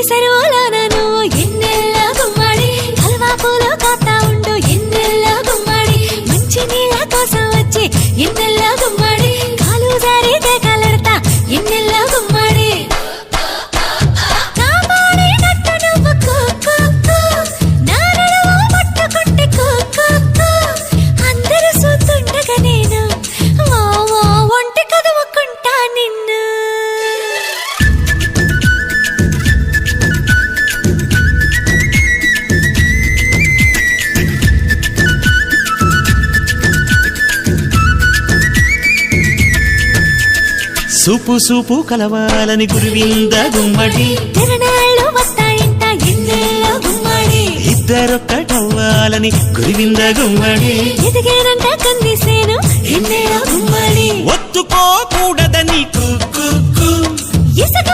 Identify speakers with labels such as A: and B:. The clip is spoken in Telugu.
A: చెరువులోనను ఎన్నెల్ల గుమ్మడి హల్వా పూలు కాతా ఉండు ఎన్నెల్ల గుమ్మడి మంచి నీళ్ళ కోసం వచ్చి ఎన్నెల్ల గుమ్మడి కాలు జారి దేకాలడతా ఎన్నెల్ల గుమ్మడి
B: సూపు సూపు కలవాలని గురువింద గుమ్మడి
A: తిరణాళ్ళు వస్తాయంట ఎన్నెల్ల గుమ్మడి
B: ఇద్దరొక్కటవ్వాలని గురువింద గుమ్మడి
A: ఎదిగేనంట కన్నిసేను ఎన్నెల్ల గుమ్మడి
B: ఒత్తుకోకూడదని
A: ఇసుక